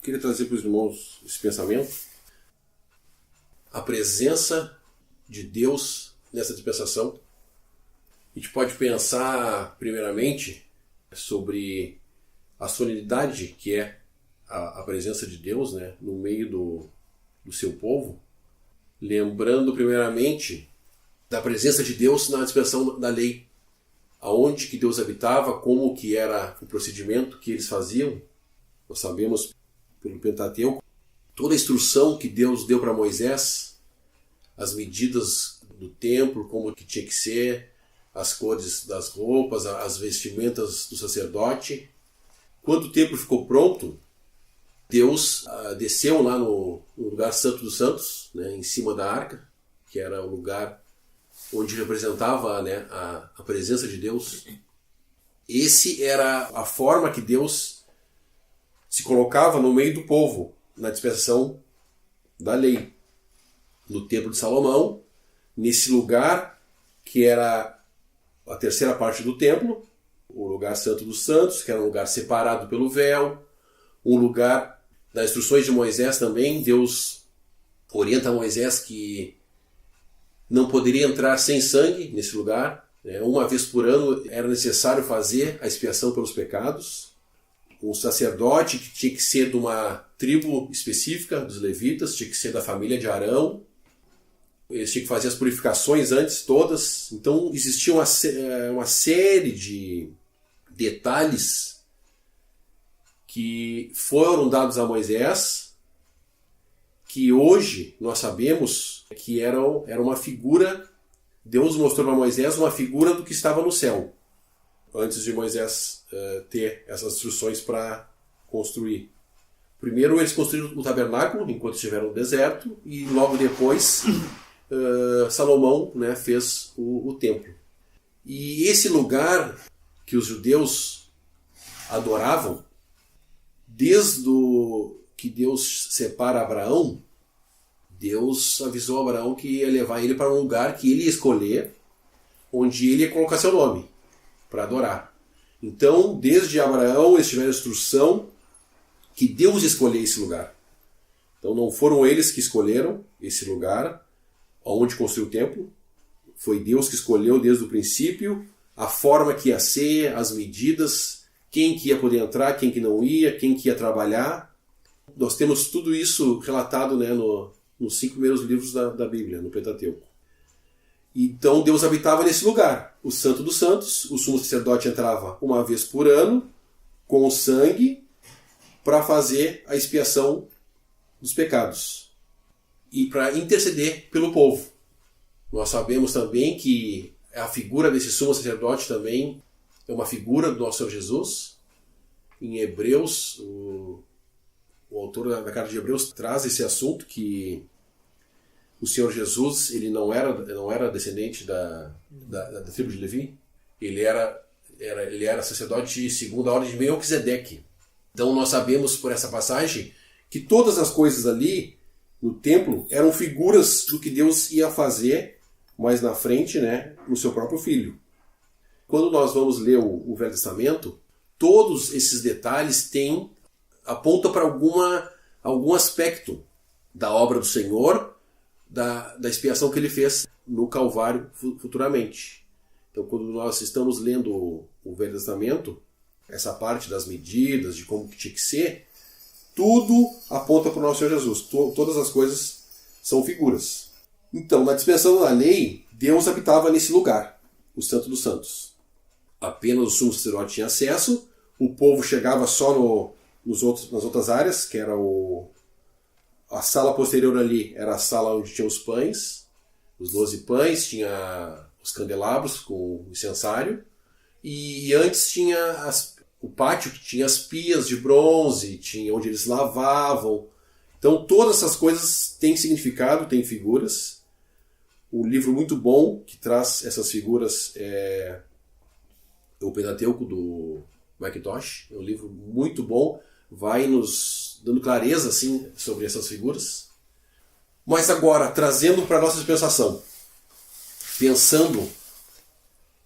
queria trazer para os irmãos esse pensamento. A presença de Deus nessa dispensação. A gente pode pensar, primeiramente, sobre a solenidade que é a presença de Deus, né, no meio do seu povo. Lembrando, primeiramente, da presença de Deus na dispensação da lei. Aonde que Deus habitava, como que era o procedimento que eles faziam. Nós sabemos, pelo Pentateuco, toda a instrução que Deus deu para Moisés, as medidas do templo, como que tinha que ser, as cores das roupas, as vestimentas do sacerdote. Quando o templo ficou pronto, Deus desceu lá no lugar santo dos santos, né, em cima da arca, que era o lugar onde representava, né, a presença de Deus. Esse era a forma que Deus se colocava no meio do povo, na dispensação da lei. No templo de Salomão, nesse lugar que era a terceira parte do templo, o lugar santo dos santos, que era um lugar separado pelo véu, um lugar das instruções de Moisés também. Deus orienta Moisés que não poderia entrar sem sangue nesse lugar. Uma vez por ano era necessário fazer a expiação pelos pecados. O sacerdote, que tinha que ser de uma tribo específica, dos levitas, tinha que ser da família de Arão. Eles tinham que fazer as purificações antes todas. Então existia uma série de detalhes que foram dados a Moisés, que hoje nós sabemos que era uma figura. Deus mostrou para Moisés uma figura do que estava no céu, antes de Moisés ter essas instruções para construir. Primeiro eles construíram o tabernáculo enquanto estiveram no deserto, e logo depois Salomão, né, fez o templo. E esse lugar que os judeus adoravam, desde que Deus separa Abraão, Deus avisou a Abraão que ia levar ele para um lugar que ele ia escolher, onde ele ia colocar seu nome, para adorar. Então, desde Abraão, eles tiveram a instrução que Deus escolhesse esse lugar. Então, não foram eles que escolheram esse lugar, onde construiu o templo. Foi Deus que escolheu desde o princípio a forma que ia ser, as medidas, quem que ia poder entrar, quem que não ia, quem que ia trabalhar. Nós temos tudo isso relatado, né, nos 5 primeiros livros da Bíblia, no Pentateuco. Então Deus habitava nesse lugar, o Santo dos Santos. O sumo sacerdote entrava uma vez por ano com o sangue para fazer a expiação dos pecados e para interceder pelo povo. Nós sabemos também que a figura desse sumo sacerdote também é uma figura do nosso Senhor Jesus. Em Hebreus, o autor da carta de Hebreus traz esse assunto, que o Senhor Jesus, ele não era descendente da tribo de Levi. Ele era sacerdote segundo a ordem de Melquisedeque. Então nós sabemos por essa passagem que todas as coisas ali no templo eram figuras do que Deus ia fazer mais na frente, né, no seu próprio Filho. Quando nós vamos ler o Velho Testamento, todos esses detalhes apontam para algum aspecto da obra do Senhor, da expiação que ele fez no Calvário futuramente. Então, quando nós estamos lendo o Velho Testamento, essa parte das medidas, de como que tinha que ser, tudo aponta para o nosso Senhor Jesus. Todas as coisas são figuras. Então, na dispensação da lei, Deus habitava nesse lugar, o Santo dos Santos. Apenas o sumo sacerdote tinha acesso, o povo chegava só nas outras áreas, que era a sala posterior ali, era a sala onde tinha os pães, os 12 pães, tinha os candelabros com o incensário, e antes tinha o pátio, que tinha as pias de bronze, tinha onde eles lavavam. Então todas essas coisas têm significado, têm figuras. Um livro muito bom que traz essas figuras é o Pentateuco do Mackintosh. É um livro muito bom, vai nos dando clareza assim, sobre essas figuras. Mas agora, trazendo para a nossa dispensação, pensando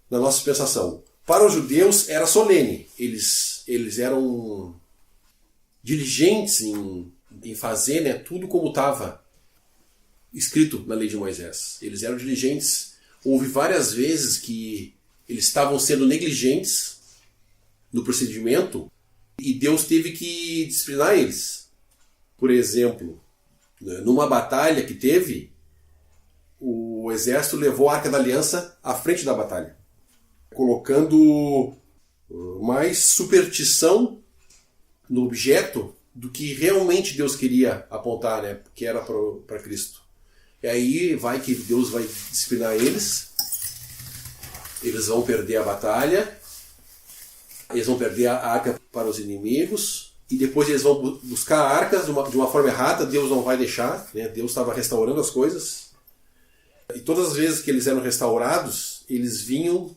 na nossa dispensação, para os judeus era solene. Eles eram diligentes em fazer, né, tudo como estava escrito na lei de Moisés. Eles eram diligentes. Houve várias vezes que eles estavam sendo negligentes no procedimento e Deus teve que disciplinar eles. Por exemplo, numa batalha que teve, o exército levou a Arca da Aliança à frente da batalha, colocando mais superstição no objeto do que realmente Deus queria apontar, né, que era para Cristo. E aí vai que Deus vai disciplinar eles, eles vão perder a batalha, eles vão perder a arca para os inimigos, e depois eles vão buscar a arca de uma forma errada, Deus não vai deixar, né? Deus estava restaurando as coisas. E todas as vezes que eles eram restaurados, eles vinham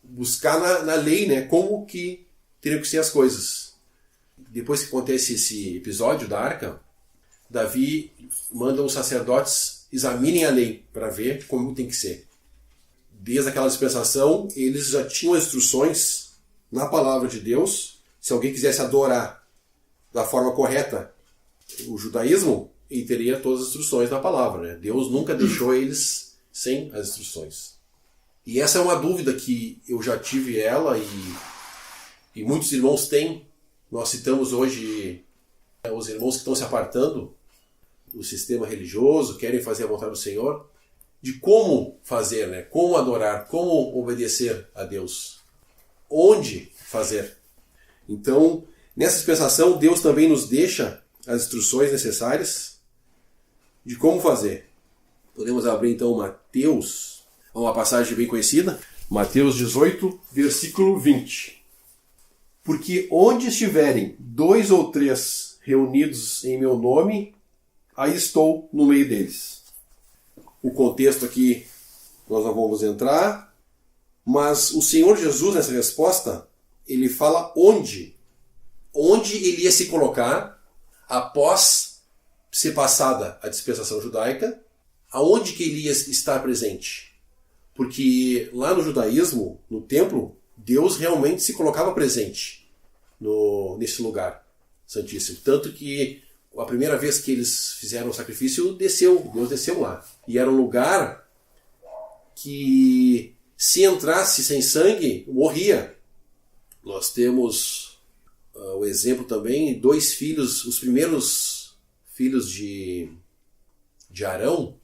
buscar na lei, né, como que teriam que ser as coisas. Depois que acontece esse episódio da arca, Davi manda os sacerdotes examinem a lei para ver como tem que ser. Desde aquela dispensação, eles já tinham as instruções na palavra de Deus. Se alguém quisesse adorar da forma correta o judaísmo, ele teria todas as instruções na palavra, né? Deus nunca deixou eles sem as instruções. E essa é uma dúvida que eu já tive ela e muitos irmãos têm. Nós citamos hoje os irmãos que estão se apartando do sistema religioso, querem fazer a vontade do Senhor, de como fazer, né? Como adorar, como obedecer a Deus, onde fazer. Então, nessa dispensação, Deus também nos deixa as instruções necessárias de como fazer. Podemos abrir então Mateus, uma passagem bem conhecida, Mateus 18, versículo 20. Porque onde estiverem 2 ou 3 reunidos em meu nome, aí estou no meio deles. O contexto aqui nós não vamos entrar, mas o Senhor Jesus, nessa resposta, ele fala onde ele ia se colocar após ser passada a dispensação judaica, aonde que ele ia estar presente. Porque lá no judaísmo, no templo, Deus realmente se colocava presente nesse lugar santíssimo. Tanto que a primeira vez que eles fizeram o sacrifício, Deus desceu lá. E era um lugar que, se entrasse sem sangue, morria. Nós temos o exemplo também, 2 filhos, os primeiros filhos de Arão,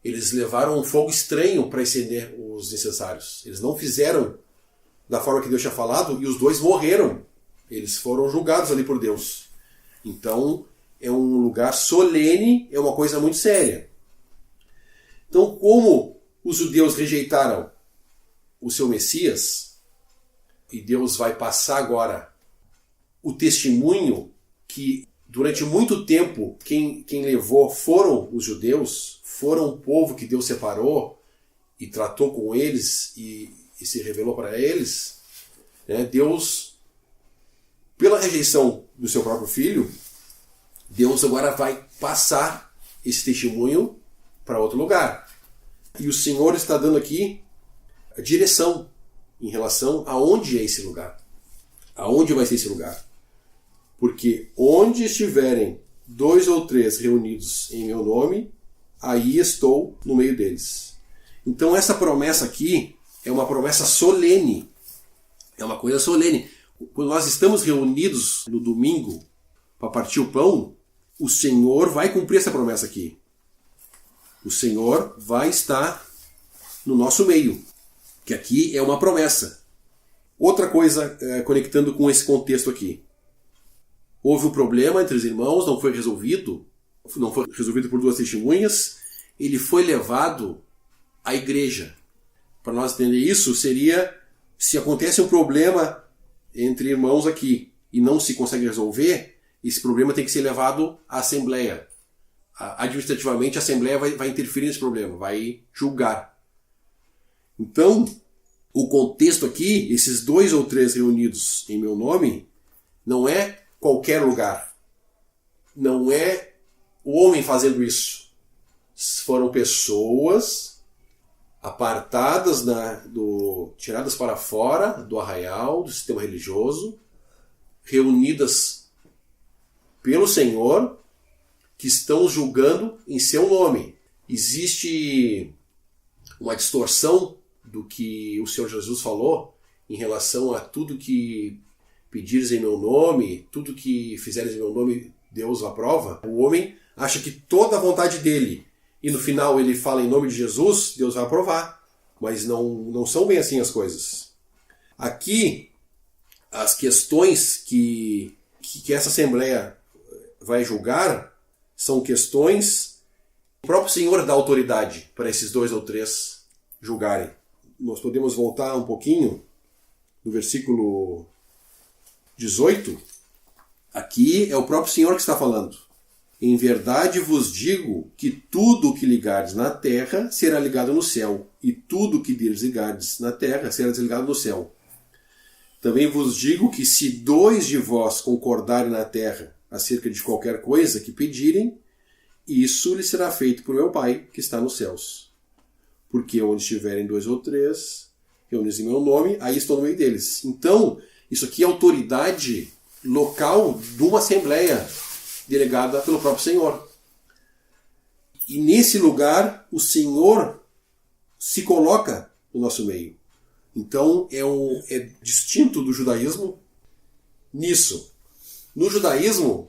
eles levaram um fogo estranho para acender os incensários. Eles não fizeram da forma que Deus tinha falado e os 2 morreram. Eles foram julgados ali por Deus. Então, é um lugar solene, é uma coisa muito séria. Então, como os judeus rejeitaram o seu Messias, e Deus vai passar agora o testemunho que durante muito tempo quem levou foram os judeus, foram o povo que Deus separou e tratou com eles e se revelou para eles, né? Deus, pela rejeição do seu próprio filho, Deus agora vai passar esse testemunho para outro lugar. E o Senhor está dando aqui a direção em relação a onde é esse lugar. Aonde vai ser esse lugar. Porque onde estiverem 2 ou 3 reunidos em meu nome, aí estou no meio deles. Então essa promessa aqui é uma promessa solene. É uma coisa solene. Quando nós estamos reunidos no domingo para partir o pão, o Senhor vai cumprir essa promessa aqui. O Senhor vai estar no nosso meio, que aqui é uma promessa. Outra coisa, conectando com esse contexto aqui. Houve um problema entre os irmãos, não foi resolvido por 2 testemunhas, ele foi levado à igreja. Para nós entender isso, seria, se acontece um problema entre irmãos aqui e não se consegue resolver, esse problema tem que ser levado à Assembleia. Administrativamente, a Assembleia vai interferir nesse problema, vai julgar. Então, o contexto aqui, esses 2 ou 3 reunidos em meu nome, não é qualquer lugar. Não é o homem fazendo isso. Foram pessoas apartadas, tiradas para fora do arraial, do sistema religioso, reunidas pelo Senhor que estão julgando em seu nome. Existe uma distorção do que o Senhor Jesus falou em relação a tudo que pedires em meu nome, tudo que fizeres em meu nome, Deus aprova. O homem acha que toda a vontade dele, e no final ele fala em nome de Jesus, Deus vai aprovar. Mas não são bem assim as coisas. Aqui, as questões que essa Assembleia vai julgar são questões que o próprio Senhor dá autoridade para esses 2 ou 3 julgarem. Nós podemos voltar um pouquinho no versículo 18. Aqui é o próprio Senhor que está falando. Em verdade vos digo que tudo o que ligardes na terra será ligado no céu, e tudo o que desligardes na terra será desligado no céu. Também vos digo que se 2 de vós concordarem na terra acerca de qualquer coisa que pedirem, isso lhe será feito por meu Pai que está nos céus. Porque onde estiverem 2 ou 3 reunidos em meu nome, aí estou no meio deles. Então, isso aqui é autoridade local de uma assembleia delegada pelo próprio Senhor. E nesse lugar, o Senhor se coloca no nosso meio. Então, é distinto do judaísmo nisso. No judaísmo,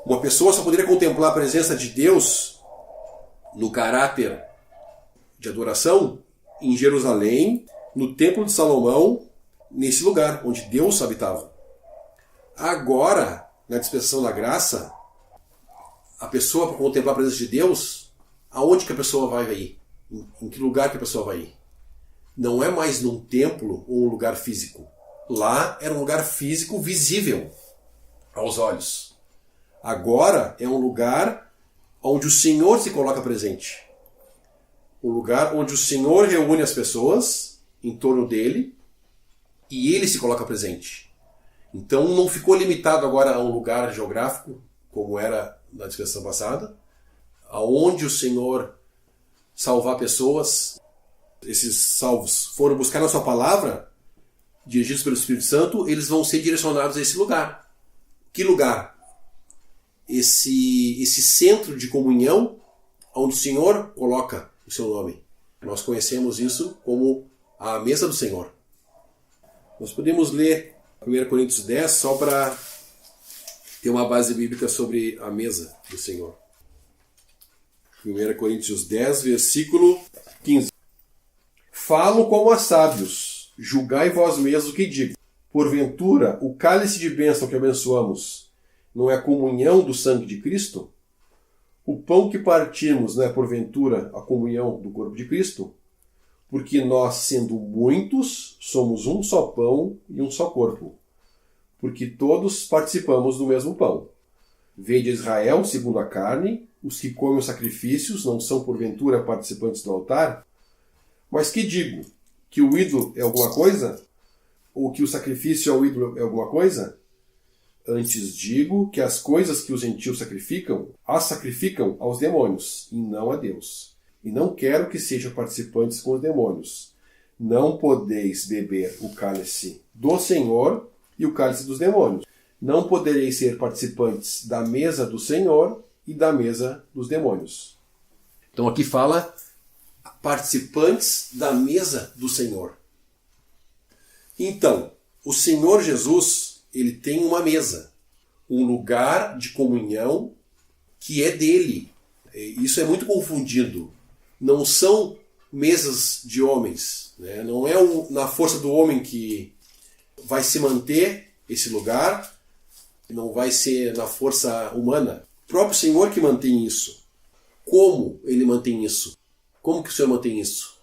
uma pessoa só poderia contemplar a presença de Deus no caráter de adoração em Jerusalém, no Templo de Salomão, nesse lugar onde Deus habitava. Agora, na dispensação da graça, a pessoa, para contemplar a presença de Deus, aonde que a pessoa vai ir? Em que lugar que a pessoa vai ir? Não é mais num templo ou um lugar físico. Lá era um lugar físico visível aos olhos. Agora é um lugar onde o Senhor se coloca presente. Um lugar onde o Senhor reúne as pessoas em torno dele e ele se coloca presente. Então não ficou limitado agora a um lugar geográfico, como era na dispensação passada, aonde o Senhor salvar pessoas. Esses salvos foram buscar na sua palavra, dirigidos pelo Espírito Santo, eles vão ser direcionados a esse lugar. Que lugar? Esse centro de comunhão onde o Senhor coloca o seu nome. Nós conhecemos isso como a mesa do Senhor. Nós podemos ler 1 Coríntios 10 só para ter uma base bíblica sobre a mesa do Senhor. 1 Coríntios 10, versículo 15. Falo como a sábios, julgai vós mesmos o que digo. Porventura, o cálice de bênção que abençoamos não é a comunhão do sangue de Cristo? O pão que partimos não é, porventura, a comunhão do corpo de Cristo? Porque nós, sendo muitos, somos um só pão e um só corpo. Porque todos participamos do mesmo pão. Vede Israel, segundo a carne, os que comem os sacrifícios não são, porventura, participantes do altar? Mas que digo? Que o ídolo é alguma coisa? Ou que o sacrifício ao ídolo é alguma coisa? Antes digo que as coisas que os gentios sacrificam, as sacrificam aos demônios, e não a Deus. E não quero que sejam participantes com os demônios. Não podeis beber o cálice do Senhor e o cálice dos demônios. Não podereis ser participantes da mesa do Senhor e da mesa dos demônios. Então aqui fala participantes da mesa do Senhor. Então, o Senhor Jesus, ele tem uma mesa, um lugar de comunhão que é dele. Isso é muito confundido. Não são mesas de homens, né? Não é na força do homem que vai se manter esse lugar, não vai ser na força humana. O próprio Senhor que mantém isso. Como ele mantém isso? Como que o Senhor mantém isso?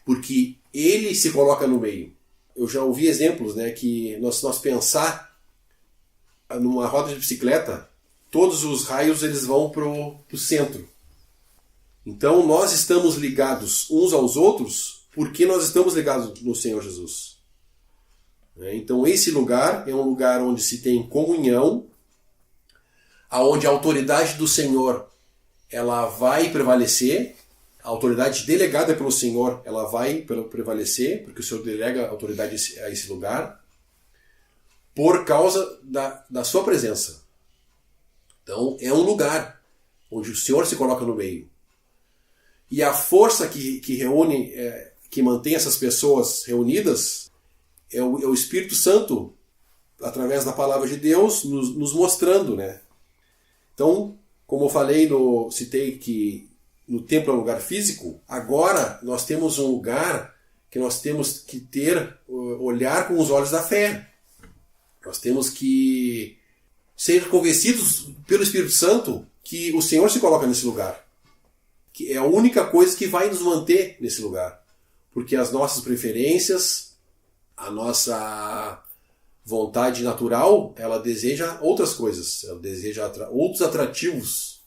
Porque ele se coloca no meio. Eu já ouvi exemplos, né, que nós pensar numa roda de bicicleta, todos os raios eles vão para o centro. Então nós estamos ligados uns aos outros porque nós estamos ligados no Senhor Jesus. Então esse lugar é um lugar onde se tem comunhão, onde a autoridade do Senhor ela vai prevalecer, a autoridade delegada pelo Senhor ela vai prevalecer, porque o Senhor delega a autoridade a esse lugar, por causa da sua presença. Então é um lugar onde o Senhor se coloca no meio. E a força que reúne, que mantém essas pessoas reunidas, é o Espírito Santo, através da palavra de Deus, nos mostrando, né? Então, como eu falei, citei que no templo é um lugar físico, agora nós temos um lugar que nós temos que olhar com os olhos da fé. Nós temos que ser convencidos pelo Espírito Santo que o Senhor se coloca nesse lugar. Que é a única coisa que vai nos manter nesse lugar. Porque as nossas preferências, a nossa vontade natural, ela deseja outras coisas. Ela deseja outros atrativos.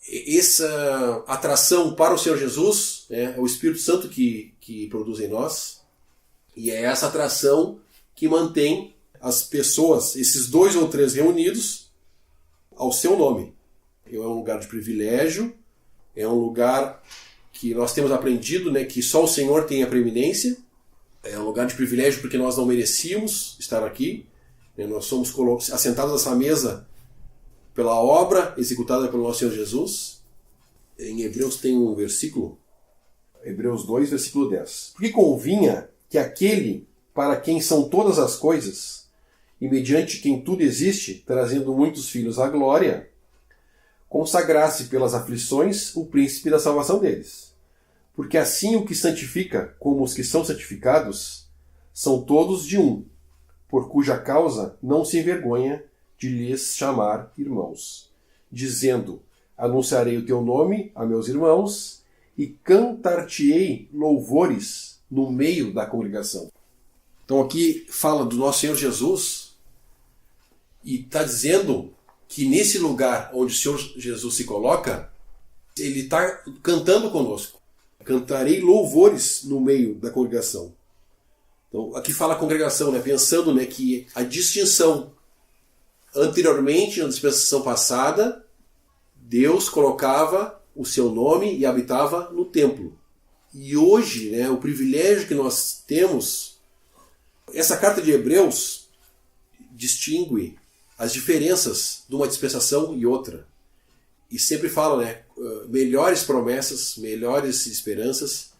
Essa atração para o Senhor Jesus é o Espírito Santo que produz em nós. E é essa atração que mantém as pessoas, esses 2 ou 3 reunidos, ao seu nome. É um lugar de privilégio, é um lugar que nós temos aprendido, né, que só o Senhor tem a preeminência. É um lugar de privilégio porque nós não merecíamos estar aqui. Nós somos assentados nessa mesa pela obra executada pelo nosso Senhor Jesus. Em Hebreus tem um versículo, Hebreus 2, versículo 10. Porque convinha que aquele para quem são todas as coisas, e mediante quem tudo existe, trazendo muitos filhos à glória, consagrasse pelas aflições o príncipe da salvação deles. Porque assim o que santifica, como os que são santificados, são todos de um, por cuja causa não se envergonha de lhes chamar irmãos, dizendo: anunciarei o teu nome a meus irmãos e cantar-te-ei louvores no meio da congregação. Então aqui fala do nosso Senhor Jesus e está dizendo que nesse lugar onde o Senhor Jesus se coloca, ele está cantando conosco. Cantarei louvores no meio da congregação. Então aqui fala a congregação, né, pensando, né, que a distinção anteriormente, na dispensação passada, Deus colocava o seu nome e habitava no templo. E hoje, né, o privilégio que nós temos, essa carta de Hebreus distingue as diferenças de uma dispensação e outra. E sempre fala, né, melhores promessas, melhores esperanças.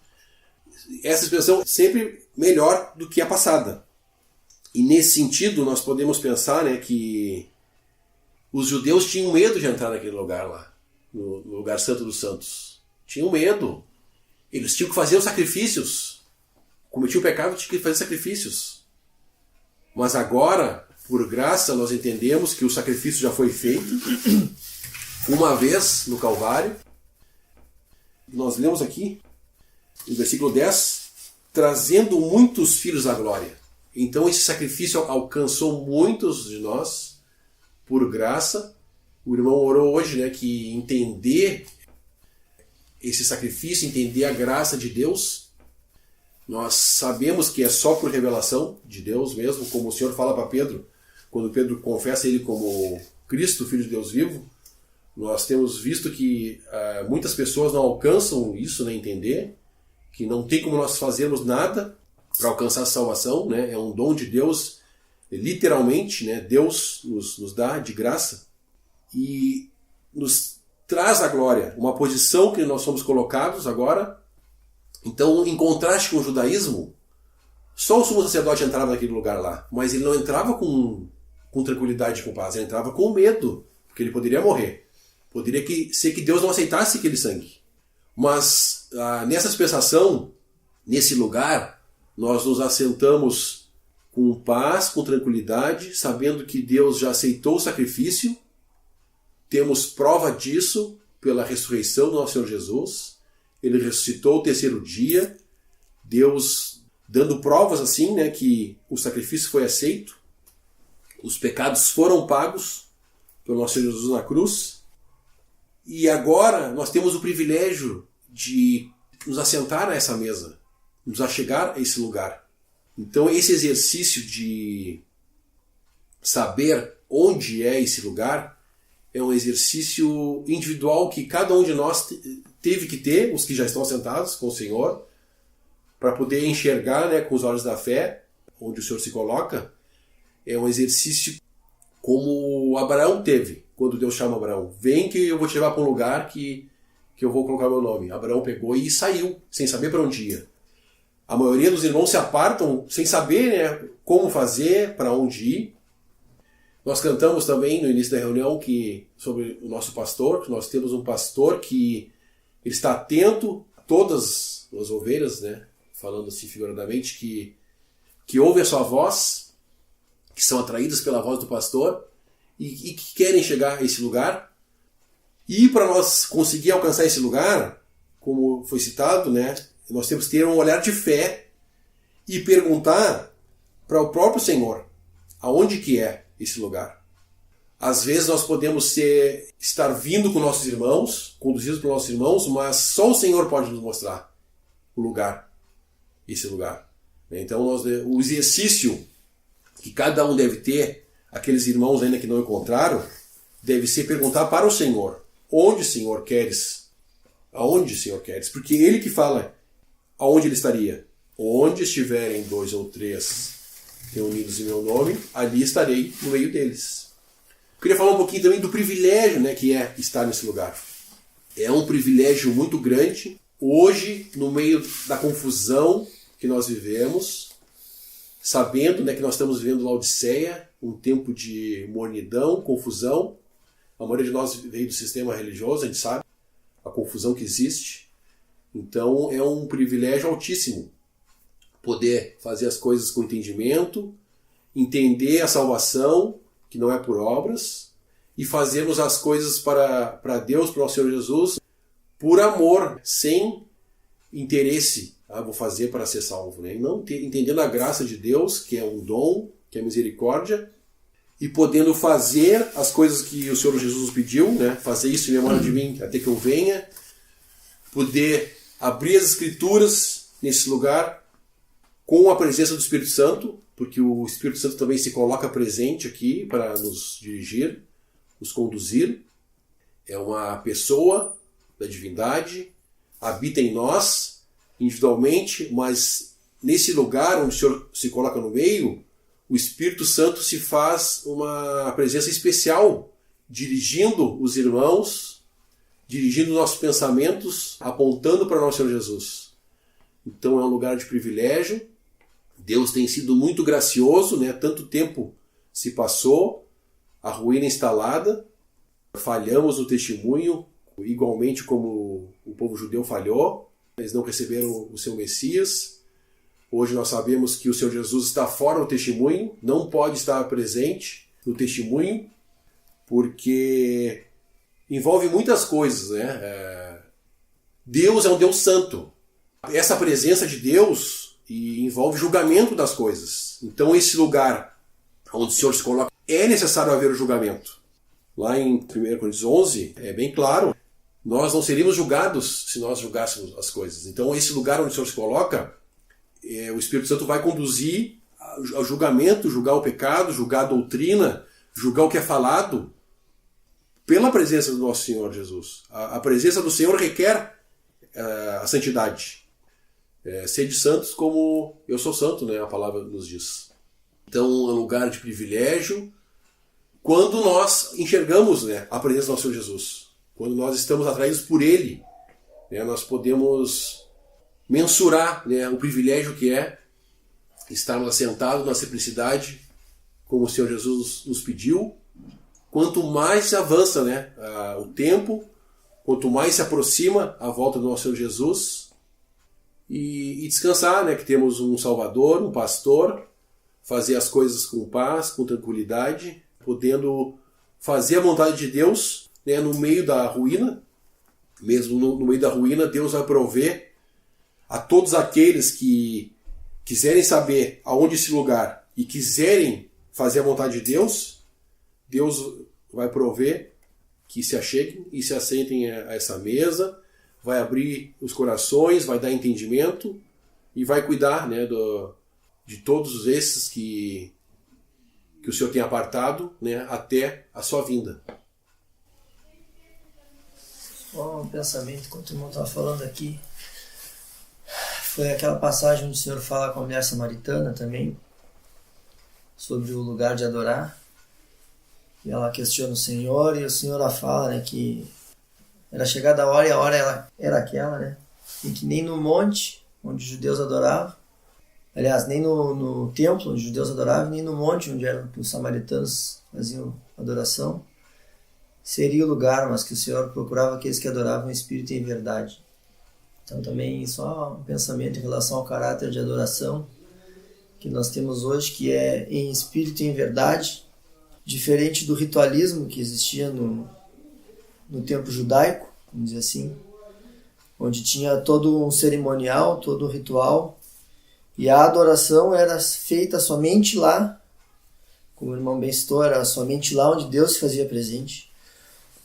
Essa dispensação é sempre melhor do que a passada. E nesse sentido, nós podemos pensar, né, que os judeus tinham medo de entrar naquele lugar lá, no lugar santo dos santos. Tinham medo. Eles tinham que fazer os sacrifícios. Cometiam o pecado, tinham que fazer sacrifícios. Mas agora, por graça, nós entendemos que o sacrifício já foi feito uma vez no Calvário. Nós lemos aqui, no versículo 10, trazendo muitos filhos à glória. Então esse sacrifício alcançou muitos de nós, por graça. O irmão orou hoje, né, que entender esse sacrifício, entender a graça de Deus, nós sabemos que é só por revelação de Deus mesmo, como o Senhor fala para Pedro, quando Pedro confessa ele como Cristo, Filho de Deus vivo. Nós temos visto que muitas pessoas não alcançam isso, né, entender, que não tem como nós fazermos nada para alcançar a salvação, né? É um dom de Deus, literalmente, né? Deus nos dá de graça e nos traz a glória, uma posição que nós somos colocados agora. Então, em contraste com o judaísmo, só o sumo sacerdote entrava naquele lugar lá, mas ele não entrava com tranquilidade e com paz, ele entrava com medo, porque ele poderia morrer. Poderia ser que Deus não aceitasse aquele sangue. Mas nessa dispensação, nesse lugar, nós nos assentamos com paz, com tranquilidade, sabendo que Deus já aceitou o sacrifício. Temos prova disso pela ressurreição do nosso Senhor Jesus. Ele ressuscitou o terceiro dia. Deus dando provas assim, né, que o sacrifício foi aceito. Os pecados foram pagos pelo nosso Senhor Jesus na cruz. E agora nós temos o privilégio de nos assentar a essa mesa, nos achegar a esse lugar. Então esse exercício de saber onde é esse lugar é um exercício individual que cada um de nós teve que ter, os que já estão assentados com o Senhor, para poder enxergar, né, com os olhos da fé, onde o Senhor se coloca. É um exercício como Abraão teve quando Deus chama Abraão. Vem que eu vou te levar para um lugar que eu vou colocar meu nome. Abraão pegou e saiu, sem saber para onde ia. A maioria dos irmãos se apartam sem saber, né, como fazer, para onde ir. Nós cantamos também no início da reunião sobre o nosso pastor, que nós temos um pastor que ele está atento a todas as ovelhas, né, falando assim figuradamente, que ouvem a sua voz, que são atraídas pela voz do pastor e que querem chegar a esse lugar. E para nós conseguir alcançar esse lugar, como foi citado, né, nós temos que ter um olhar de fé e perguntar para o próprio Senhor aonde que é esse lugar. Às vezes nós podemos estar vindo com nossos irmãos, conduzidos por nossos irmãos, mas só o Senhor pode nos mostrar o lugar, esse lugar. Então o exercício que cada um deve ter, aqueles irmãos ainda que não encontraram, deve ser perguntar para o Senhor: onde, Senhor, queres? Aonde, Senhor, queres? Porque Ele que fala aonde Ele estaria. Onde estiverem 2 ou 3 reunidos em meu nome, ali estarei no meio deles. Eu queria falar um pouquinho também do privilégio, né, que é estar nesse lugar. É um privilégio muito grande. Hoje, no meio da confusão que nós vivemos, sabendo, né, que nós estamos vivendo Laodiceia, um tempo de mornidão, confusão. A maioria de nós veio do sistema religioso, a gente sabe a confusão que existe. Então é um privilégio altíssimo poder fazer as coisas com entendimento, entender a salvação, que não é por obras, e fazermos as coisas para Deus, para o Senhor Jesus, por amor, sem interesse. Vou fazer para ser salvo. Né? E não entendendo a graça de Deus, que é um dom, que é misericórdia, e podendo fazer as coisas que o Senhor Jesus nos pediu, né? Fazer isso em memória de mim até que eu venha, poder abrir as Escrituras nesse lugar com a presença do Espírito Santo, porque o Espírito Santo também se coloca presente aqui para nos dirigir, nos conduzir. É uma pessoa da divindade, habita em nós individualmente, mas nesse lugar onde o Senhor se coloca no meio, o Espírito Santo se faz uma presença especial, dirigindo os irmãos, dirigindo nossos pensamentos, apontando para nosso Senhor Jesus. Então é um lugar de privilégio. Deus tem sido muito gracioso, né? Tanto tempo se passou, a ruína instalada, falhamos no testemunho, igualmente como o povo judeu falhou, eles não receberam o seu Messias. Hoje nós sabemos que o Senhor Jesus está fora do testemunho, não pode estar presente no testemunho, porque envolve muitas coisas, né? Deus é um Deus santo. Essa presença de Deus envolve julgamento das coisas. Então esse lugar onde o Senhor se coloca, é necessário haver o julgamento. Lá em 1 Coríntios 11, é bem claro, nós não seríamos julgados se nós julgássemos as coisas. Então esse lugar onde o Senhor se coloca, o Espírito Santo vai conduzir ao julgamento, julgar o pecado, julgar a doutrina, julgar o que é falado, pela presença do nosso Senhor Jesus. A presença do Senhor requer a santidade. Sede santos como eu sou santo, né? A palavra nos diz. Então é um lugar de privilégio quando nós enxergamos, né, a presença do nosso Senhor Jesus. Quando nós estamos atraídos por Ele, né, nós podemos mensurar, né, o privilégio que é estarmos assentados na simplicidade, como o Senhor Jesus nos pediu. Quanto mais se avança, né, o tempo, quanto mais se aproxima a volta do nosso Senhor Jesus, e descansar, né, que temos um Salvador, um pastor, fazer as coisas com paz, com tranquilidade, podendo fazer a vontade de Deus, né, no meio da ruína. Mesmo no meio da ruína, Deus vai prover a todos aqueles que quiserem saber aonde esse lugar e quiserem fazer a vontade de Deus, Deus vai prover que se acheguem e se assentem a essa mesa, vai abrir os corações, vai dar entendimento e vai cuidar, né, de todos esses que o Senhor tem apartado, né, até a sua vinda. Só um pensamento, enquanto o irmão estava falando aqui, foi aquela passagem onde o Senhor fala com a mulher samaritana também, sobre o lugar de adorar. e ela questiona o Senhor, e o Senhor ela fala, né, que era chegada a hora e a hora era aquela, né, em que nem no monte onde os judeus adoravam, aliás, nem no templo onde os judeus adoravam, nem no monte onde eram os samaritanos faziam adoração, seria o lugar, mas que o Senhor procurava aqueles que adoravam em espírito e em verdade. Então também só um pensamento em relação ao caráter de adoração que nós temos hoje, que é em espírito e em verdade, diferente do ritualismo que existia no tempo judaico, vamos dizer assim, onde tinha todo um cerimonial, todo um ritual, e a adoração era feita somente lá, como o irmão bem citou, era somente lá onde Deus se fazia presente.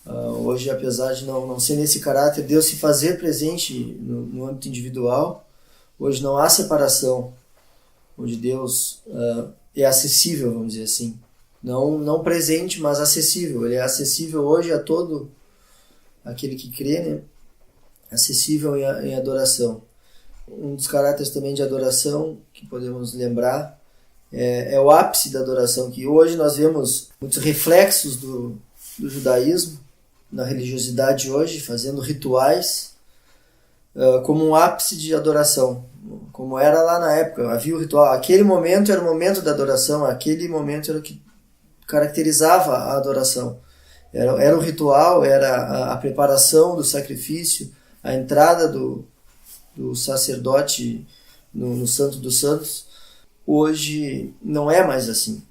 Hoje, apesar de não ser nesse caráter, Deus se fazer presente no âmbito individual, hoje não há separação, onde Deus é acessível, vamos dizer assim. Não presente, mas acessível. Ele é acessível hoje a todo aquele que crê, né? Acessível em adoração. Um dos caráteres também de adoração que podemos lembrar é o ápice da adoração, que hoje nós vemos muitos reflexos do judaísmo na religiosidade hoje, fazendo rituais como um ápice de adoração, como era lá na época. Havia o ritual, aquele momento era o momento da adoração, aquele momento era o que caracterizava a adoração. Era o ritual, era a preparação do sacrifício, a entrada do sacerdote no Santo dos Santos. Hoje não é mais assim.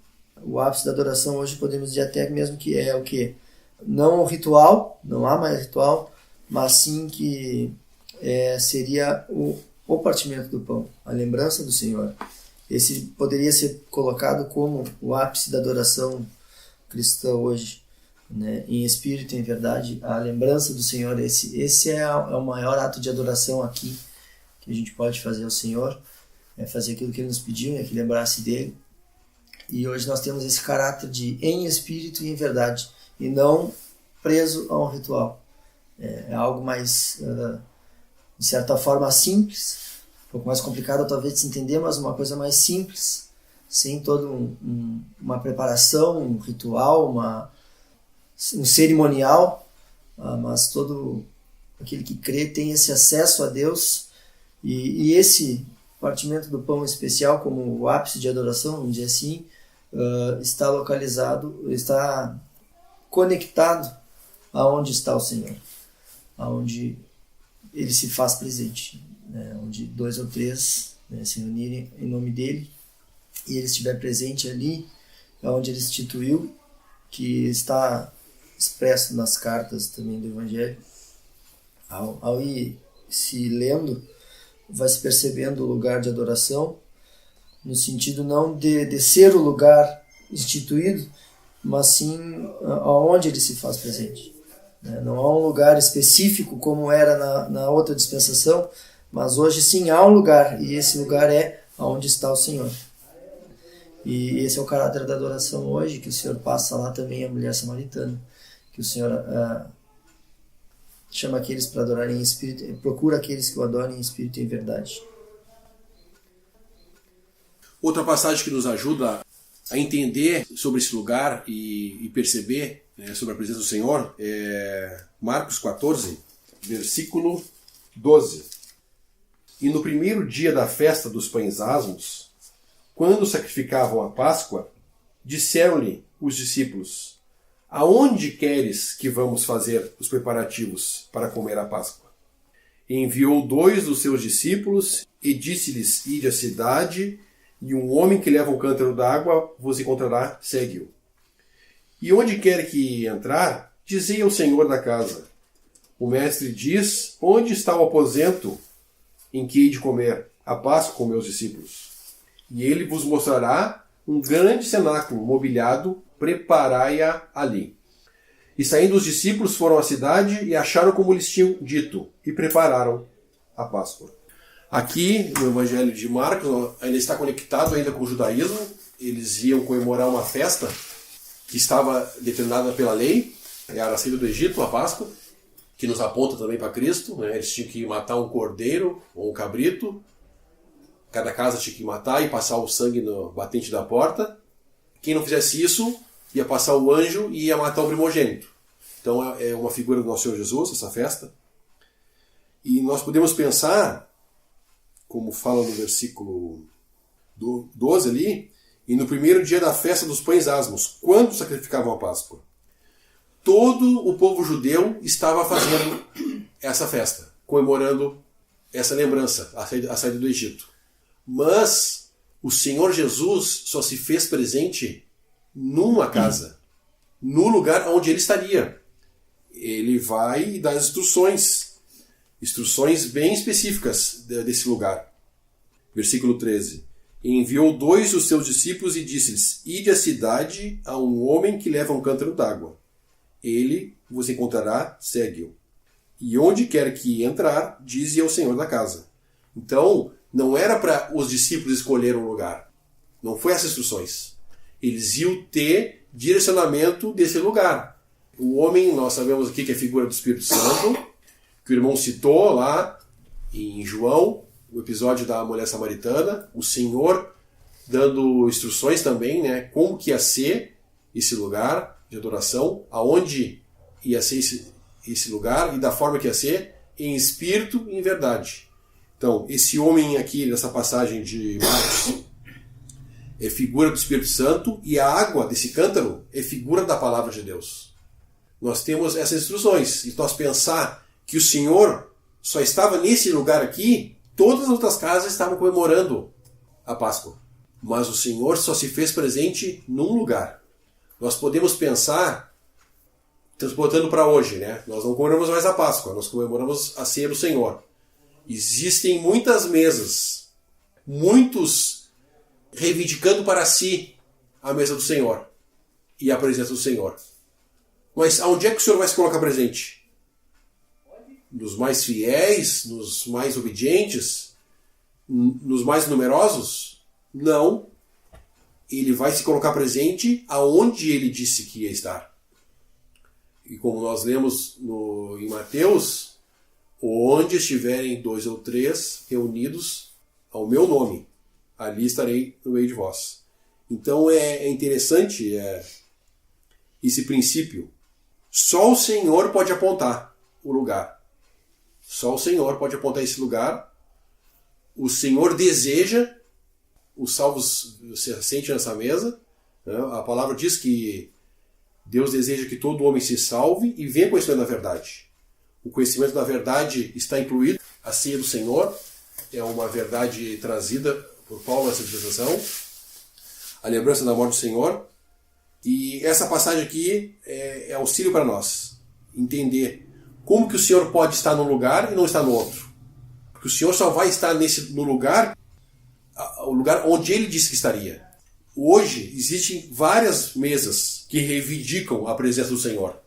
O ápice da adoração hoje podemos dizer até mesmo que é o quê? Não o ritual, não há mais ritual, mas sim que seria o partimento do pão, a lembrança do Senhor. Esse poderia ser colocado como o ápice da adoração cristã hoje, né? Em espírito e em verdade, a lembrança do Senhor. Esse é o maior ato de adoração aqui que a gente pode fazer ao Senhor, é fazer aquilo que Ele nos pediu, que lembrasse dele. E hoje nós temos esse caráter de em espírito e em verdade, e não preso a um ritual. É algo mais, de certa forma, simples, um pouco mais complicado talvez de se entender, mas uma coisa mais simples, sem toda uma preparação, um ritual, um cerimonial, mas todo aquele que crê tem esse acesso a Deus, e esse partimento do pão especial, como o ápice de adoração, vamos dizer assim, está localizado, está conectado aonde está o Senhor, aonde Ele se faz presente, né? Onde 2 ou 3, né, se reunirem em nome dEle, e Ele estiver presente ali, onde Ele instituiu, que está expresso nas cartas também do Evangelho. Ao ir se lendo, vai se percebendo o lugar de adoração, no sentido não de ser o lugar instituído, mas sim aonde ele se faz presente. Não há um lugar específico como era na outra dispensação, mas hoje sim há um lugar, e esse lugar é onde está o Senhor. E esse é o caráter da adoração hoje, que o Senhor passa lá também a mulher samaritana, que o Senhor chama aqueles para adorarem em espírito, procura aqueles que o adorem em espírito e em verdade. Outra passagem que nos ajuda a entender sobre esse lugar e perceber sobre a presença do Senhor é Marcos 14, versículo 12. E no primeiro dia da festa dos pães asmos, quando sacrificavam a Páscoa, disseram-lhe os discípulos: aonde queres que vamos fazer os preparativos para comer a Páscoa? E enviou 2 dos seus discípulos e disse-lhes: ide à cidade, e um homem que leva um cântaro d'água vos encontrará, segue-o. E onde quer que entrar, dizei ao senhor da casa: o mestre diz, onde está o aposento em que hei de comer a Páscoa com meus discípulos? E ele vos mostrará um grande cenáculo mobiliado, preparai-a ali. E saindo os discípulos foram à cidade e acharam como lhes tinham dito, e prepararam a Páscoa. Aqui, no Evangelho de Marcos, ainda está conectado ainda com o judaísmo. Eles iam comemorar uma festa que estava determinada pela lei, era a saída do Egito, a Páscoa, que nos aponta também para Cristo. Eles tinham que matar um cordeiro ou um cabrito, cada casa tinha que matar e passar o sangue no batente da porta. Quem não fizesse isso ia passar o anjo e ia matar o primogênito. Então é uma figura do nosso Senhor Jesus, essa festa. E nós podemos pensar, como fala no versículo 12 ali, e no primeiro dia da festa dos pães asmos, quando sacrificavam a Páscoa, todo o povo judeu estava fazendo essa festa, comemorando essa lembrança, a saída do Egito. Mas o Senhor Jesus só se fez presente numa casa, no lugar onde ele estaria. Ele vai dar instruções bem específicas desse lugar. Versículo 13. Enviou 2 dos seus discípulos e disse-lhes: Ide à cidade a um homem que leva um cântaro d'água. Ele vos encontrará, segue-o. E onde quer que entrar, dize ao Senhor da casa. Então, não era para os discípulos escolher um lugar. Não foi essas instruções. Eles iam ter direcionamento desse lugar. O homem, nós sabemos aqui que é a figura do Espírito Santo, que o irmão citou lá em João, o episódio da mulher samaritana, o Senhor dando instruções também, né, como que ia ser esse lugar de adoração, aonde ia ser esse lugar e da forma que ia ser, em espírito e em verdade. Então, esse homem aqui, nessa passagem de Marcos, é figura do Espírito Santo, e a água desse cântaro é figura da palavra de Deus. Nós temos essas instruções, e nós pensar que o Senhor só estava nesse lugar aqui, todas as outras casas estavam comemorando a Páscoa. Mas o Senhor só se fez presente num lugar. Nós podemos pensar, transportando para hoje, né? Nós não comemoramos mais a Páscoa, nós comemoramos a ceia do Senhor. Existem muitas mesas, muitos reivindicando para si a mesa do Senhor e a presença do Senhor. Mas aonde é que o Senhor vai se colocar presente? Nos mais fiéis, nos mais obedientes, nos mais numerosos? Não. Ele vai se colocar presente aonde ele disse que ia estar. E como nós lemos em Mateus, onde estiverem 2 ou 3 reunidos ao meu nome, ali estarei no meio de vós. Então é interessante esse princípio. Só o Senhor pode apontar o lugar. Só o Senhor pode apontar esse lugar. O Senhor deseja os salvos se assentem nessa mesa. A palavra diz que Deus deseja que todo homem se salve e venha conhecimento da verdade. O conhecimento da verdade está incluído. A ceia do Senhor é uma verdade trazida por Paulo nessa dispensação. A lembrança da morte do Senhor. E essa passagem aqui é auxílio para nós entender como que o Senhor pode estar num lugar e não estar no outro. Porque o Senhor só vai estar no lugar, o lugar onde Ele disse que estaria. Hoje existem várias mesas que reivindicam a presença do Senhor.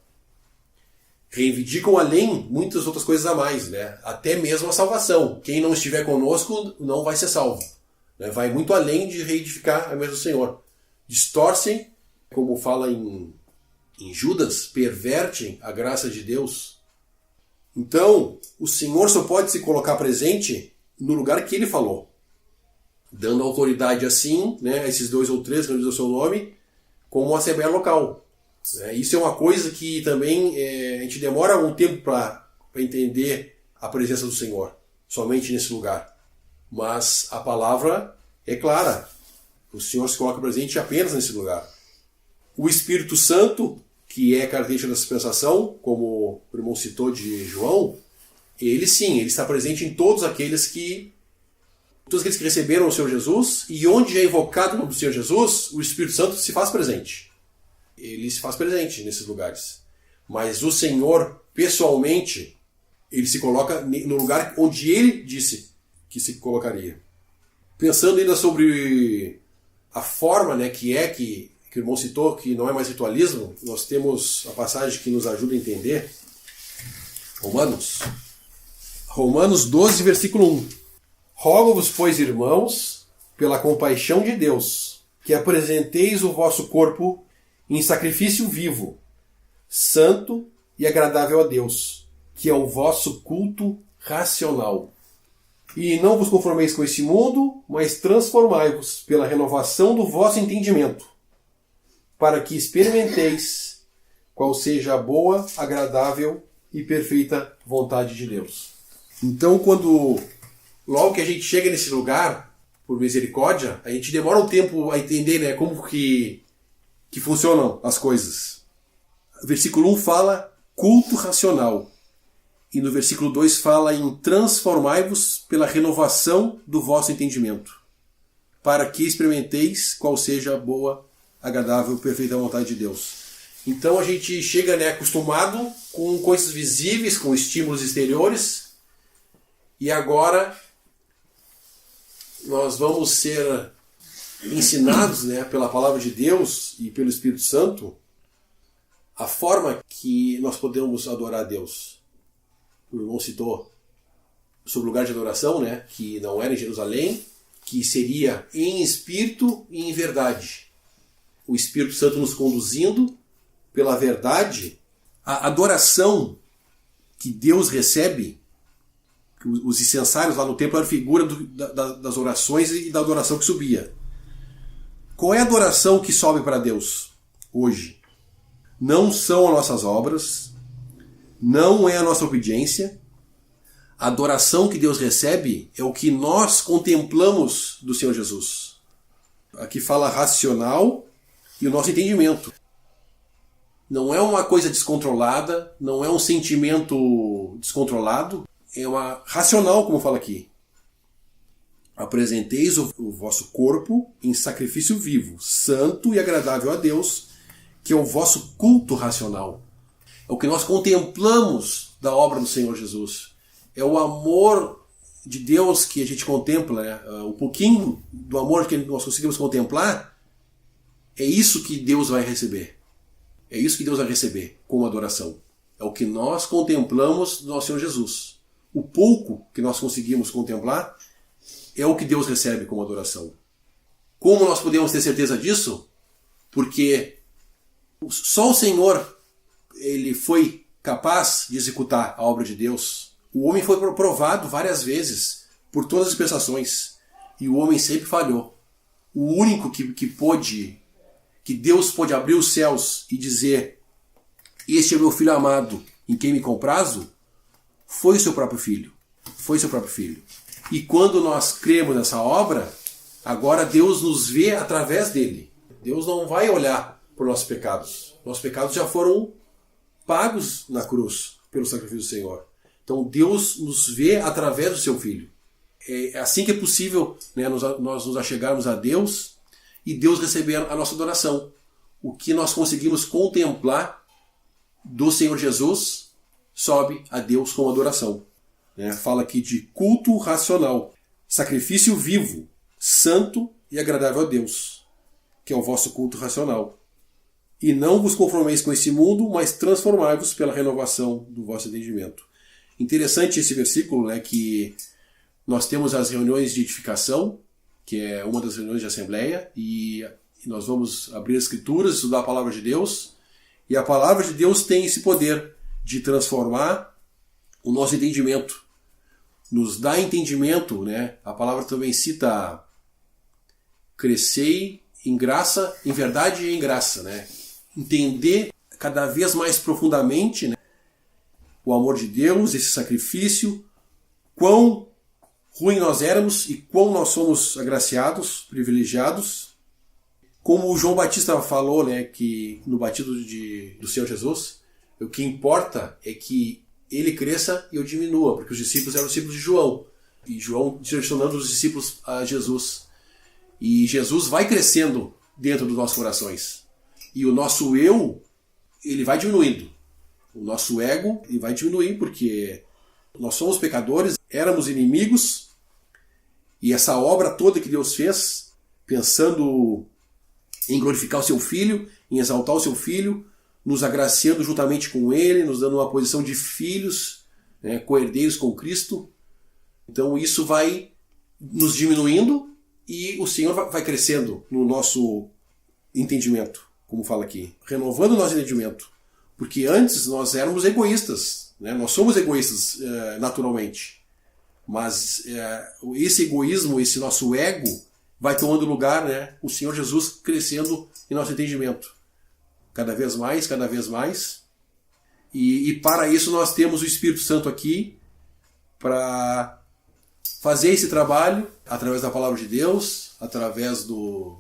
Reivindicam além muitas outras coisas a mais, né? Até mesmo a salvação. Quem não estiver conosco não vai ser salvo. Né? Vai muito além de reivindicar a mesa do Senhor. Distorcem, como fala em Judas, pervertem a graça de Deus. Então, o Senhor só pode se colocar presente no lugar que Ele falou. Dando autoridade assim, né, a esses 2 ou 3 que não dizem o seu nome, como uma assembleia local. Isso é uma coisa que também a gente demora algum tempo para entender a presença do Senhor, somente nesse lugar. Mas a palavra é clara. O Senhor se coloca presente apenas nesse lugar. O Espírito Santo, que é característica da dispensação, como o irmão citou de João, ele sim, ele está presente em todos aqueles que receberam o Senhor Jesus, e onde é invocado o nome do Senhor Jesus, o Espírito Santo se faz presente. Ele se faz presente nesses lugares. Mas o Senhor, pessoalmente, ele se coloca no lugar onde ele disse que se colocaria. Pensando ainda sobre a forma, né, que o irmão citou, que não é mais ritualismo, nós temos a passagem que nos ajuda a entender. Romanos 12, versículo 1. Rogo-vos, pois, irmãos, pela compaixão de Deus, que apresenteis o vosso corpo em sacrifício vivo, santo e agradável a Deus, que é o vosso culto racional. E não vos conformeis com esse mundo, mas transformai-vos pela renovação do vosso entendimento, para que experimenteis qual seja a boa, agradável e perfeita vontade de Deus. Então, logo que a gente chega nesse lugar, por misericórdia, a gente demora um tempo a entender, né, como que funcionam as coisas. O versículo 1 fala culto racional. E no versículo 2 fala em transformai-vos pela renovação do vosso entendimento, para que experimenteis qual seja a boa, agradável e perfeita vontade de Deus. Então a gente chega, né, acostumado com coisas visíveis, com estímulos exteriores, e agora nós vamos ser ensinados, né, pela palavra de Deus e pelo Espírito Santo a forma que nós podemos adorar a Deus. O irmão citou sobre o lugar de adoração, né, que não era em Jerusalém, que seria em espírito e em verdade. O Espírito Santo nos conduzindo pela verdade. A adoração que Deus recebe, os incensários lá no templo eram figura das orações e da adoração que subia. Qual é a adoração que sobe para Deus hoje? Não são as nossas obras, não é a nossa obediência. A adoração que Deus recebe é o que nós contemplamos do Senhor Jesus. Aqui fala racional e o nosso entendimento. Não é uma coisa descontrolada, não é um sentimento descontrolado, é uma racional, como fala aqui. Apresenteis o vosso corpo em sacrifício vivo, santo e agradável a Deus, que é o vosso culto racional. É o que nós contemplamos da obra do Senhor Jesus. É o amor de Deus que a gente contempla, né? Um pouquinho do amor que nós conseguimos contemplar, é isso que Deus vai receber. É isso que Deus vai receber como adoração. É o que nós contemplamos do nosso Senhor Jesus. O pouco que nós conseguimos contemplar é o que Deus recebe como adoração. Como nós podemos ter certeza disso? Porque só o Senhor ele foi capaz de executar a obra de Deus. O homem foi provado várias vezes por todas as dispensações e o homem sempre falhou. O único que Deus pôde abrir os céus e dizer: este é meu filho amado, em quem me comprazo, foi o seu próprio filho. Foi o seu próprio filho. E quando nós cremos nessa obra, agora Deus nos vê através dele. Deus não vai olhar por nossos pecados. Nossos pecados já foram pagos na cruz pelo sacrifício do Senhor. Então Deus nos vê através do seu Filho. É assim que é possível, né, nós nos achegarmos a Deus e Deus receber a nossa adoração. O que nós conseguimos contemplar do Senhor Jesus sobe a Deus com adoração. Fala aqui de culto racional, sacrifício vivo, santo e agradável a Deus, que é o vosso culto racional. E não vos conformeis com esse mundo, mas transformai-vos pela renovação do vosso entendimento. Interessante esse versículo, né, que nós temos as reuniões de edificação, que é uma das reuniões de assembleia, e nós vamos abrir as escrituras, estudar a palavra de Deus, e a palavra de Deus tem esse poder de transformar o nosso entendimento, nos dá entendimento, né? A palavra também cita crescei em graça, em verdade e em graça, né? Entender cada vez mais profundamente, né, o amor de Deus, esse sacrifício, quão ruim nós éramos e quão nós somos agraciados, privilegiados. Como o João Batista falou, né, que no batismo do Senhor Jesus, o que importa é que ele cresça e eu diminua, porque os discípulos eram discípulos de João, e João direcionando os discípulos a Jesus. E Jesus vai crescendo dentro dos nossos corações. E o nosso eu, ele vai diminuindo. O nosso ego, ele vai diminuir, porque nós somos pecadores, éramos inimigos, e essa obra toda que Deus fez, pensando em glorificar o seu Filho, em exaltar o seu Filho, nos agraciando juntamente com Ele, nos dando uma posição de filhos, né, co-herdeiros com Cristo. Então isso vai nos diminuindo e o Senhor vai crescendo no nosso entendimento, como fala aqui, renovando o nosso entendimento. Porque antes nós éramos egoístas, né? Nós somos egoístas naturalmente, mas esse egoísmo, esse nosso ego vai tomando lugar, né? O Senhor Jesus crescendo em nosso entendimento. cada vez mais, cada vez mais. E para isso nós temos o Espírito Santo aqui para fazer esse trabalho através da palavra de Deus, através dos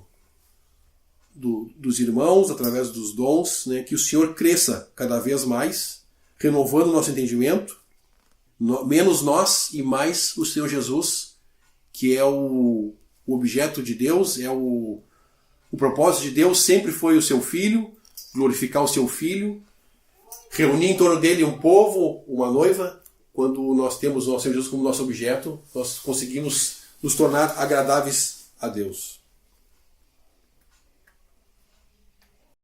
irmãos, através dos dons, né? Que o Senhor cresça cada vez mais, renovando o nosso entendimento, menos nós e mais o Senhor Jesus, que é o objeto de Deus, é o propósito de Deus sempre foi o seu Filho, glorificar o seu Filho, reunir em torno dele um povo, uma noiva. Quando nós temos o nosso Senhor Jesus como nosso objeto, nós conseguimos nos tornar agradáveis a Deus.